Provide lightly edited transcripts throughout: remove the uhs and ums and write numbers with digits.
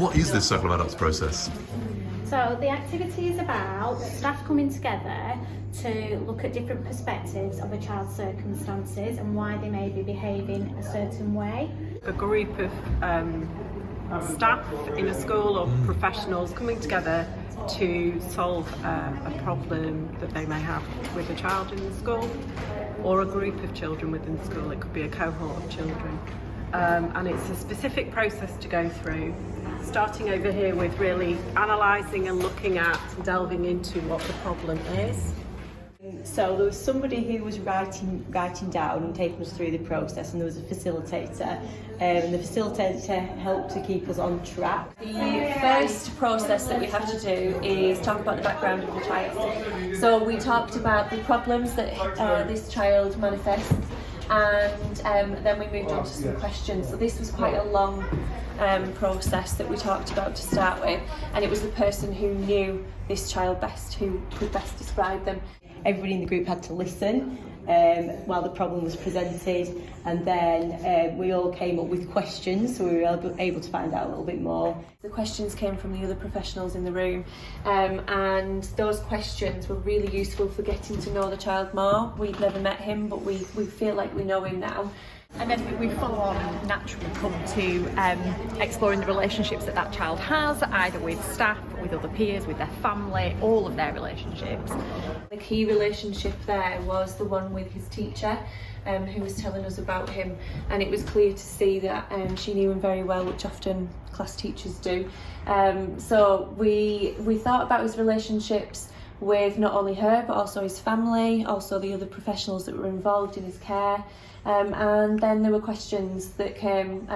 What is this Circle of Adults process? So the activity is about staff coming together to look at different perspectives of a child's circumstances and why they may be behaving a certain way. A group of staff in a school or professionals coming together to solve a problem that they may have with a child in the school, or a group of children within the school. It could be a cohort of children. And it's a specific process to go through, starting over here with really analysing and looking at and delving into what the problem is. So there was somebody who was writing down and taking us through the process, and there was a facilitator, and the facilitator helped to keep us on track. The first process that we have to do is talk about the background of the child. So we talked about the problems that this child manifests, and then we moved on to some questions. So this was quite a long process that we talked about to start with, and it was the person who knew this child best who could best describe them. Everybody in the group had to listen while the problem was presented, and then we all came up with questions, so we were able to find out a little bit more. The questions came from the other professionals in the room, and those questions were really useful for getting to know the child more. We've never met him, but we feel like we know him now. And then we full on naturally come to exploring the relationships that that child has, either with staff, with other peers, with their family, all of their relationships. The key relationship there was the one with his teacher, who was telling us about him, and it was clear to see that she knew him very well, which often class teachers do. So we thought about his relationships with not only her but also his family, also the other professionals that were involved in his care. And then there were questions that came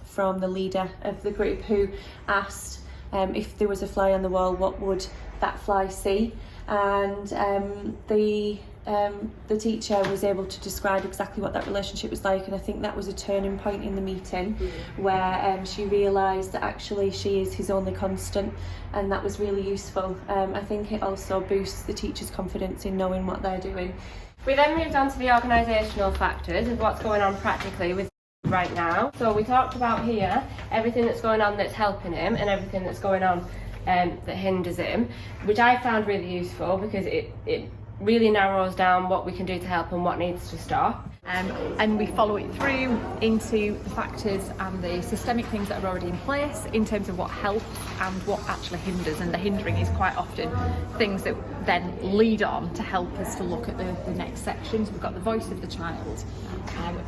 from the leader of the group, who asked if there was a fly on the wall, what would that fly see? And the teacher was able to describe exactly what that relationship was like, and I think that was a turning point in the meeting where she realised that actually she is his only constant, and that was really useful. I think it also boosts the teacher's confidence in knowing what they're doing. We then moved on to the organisational factors of what's going on practically with right now. So we talked about here everything that's going on that's helping him and everything that's going on that hinders him, which I found really useful because it really narrows down what we can do to help and what needs to stop. And we follow it through into the factors and the systemic things that are already in place in terms of what helps and what actually hinders, and the hindering is quite often things that then lead on to help us to look at the next sections. We've got the voice of the child,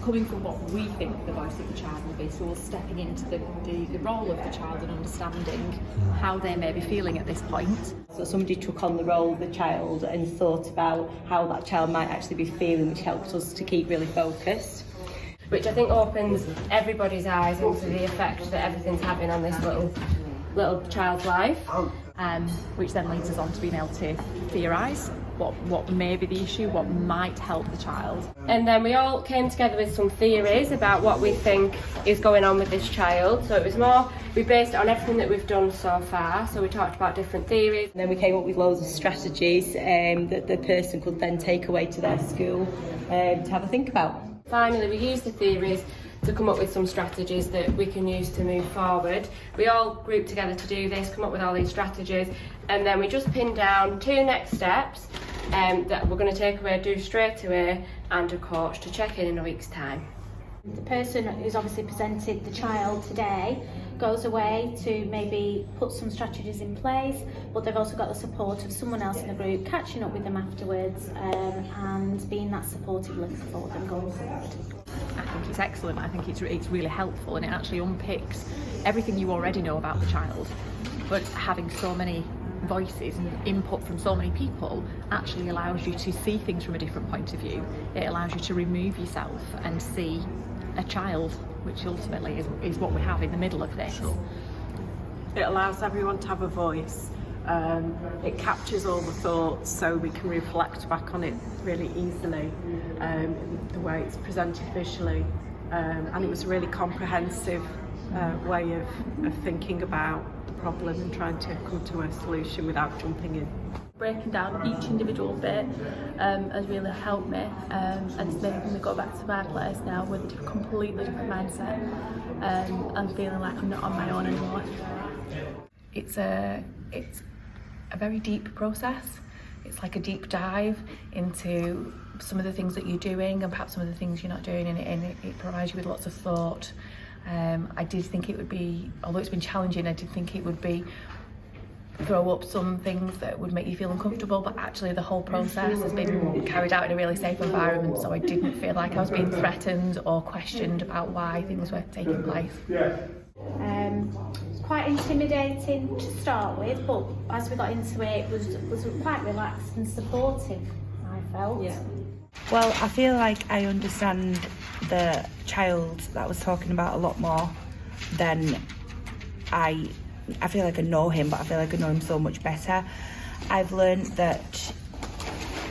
coming from what we think the voice of the child will be, so we're stepping into the role of the child and understanding how they may be feeling at this point. So somebody took on the role of the child and thought about how that child might actually be feeling, which helps us to keep really focused. Which I think opens everybody's eyes into the effect that everything's having on this little child's life. Which then leads us on to being able to theorise what may be the issue, what might help the child. And then we all came together with some theories about what we think is going on with this child. So it was more, we based it on everything that we've done so far. So we talked about different theories. And then we came up with loads of strategies that the person could then take away to their school to have a think about. Finally, we used the theories to come up with some strategies that we can use to move forward. We all grouped together to do this, come up with all these strategies, and then we just pinned down 2 next steps that we're going to take away, do straight away, and a coach to check in a week's time. The person who's obviously presented the child today goes away to maybe put some strategies in place, but they've also got the support of someone else in the group catching up with them afterwards and being that supportive link for them going forward. I think it's excellent. I think it's really helpful, and it actually unpicks everything you already know about the child, but having so many voices and input from so many people actually allows you to see things from a different point of view. It allows you to remove yourself and see a child, which ultimately is what we have in the middle of this. It allows everyone to have a voice. It captures all the thoughts so we can reflect back on it really easily, the way it's presented visually, and it was a really comprehensive way of thinking about the problem and trying to come to a solution without jumping in. Breaking down each individual bit has really helped me, and it's making me go back to my place now with a completely different mindset and feeling like I'm not on my own anymore. it's a very deep process. It's like a deep dive into some of the things that you're doing and perhaps some of the things you're not doing, and it provides you with lots of thought. I did think it would be, although it's been challenging, I did think it would be throw up some things that would make you feel uncomfortable, but actually the whole process has been carried out in a really safe environment, so I didn't feel like I was being threatened or questioned about why things were taking place. It's quite intimidating to start with, but as we got into it was quite relaxed and supportive, I felt. Yeah. Well, I feel like I understand the child that I was talking about a lot more than I feel like I know him, but I feel like I know him so much better. I've learned that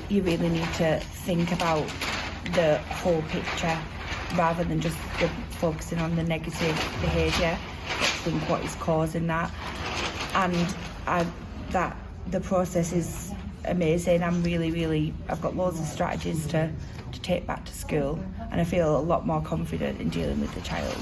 you really need to think about the whole picture rather than just focusing on the negative behaviour. Think what is causing that, and that the process is amazing. I've got loads of strategies to take back to school, and I feel a lot more confident in dealing with the child.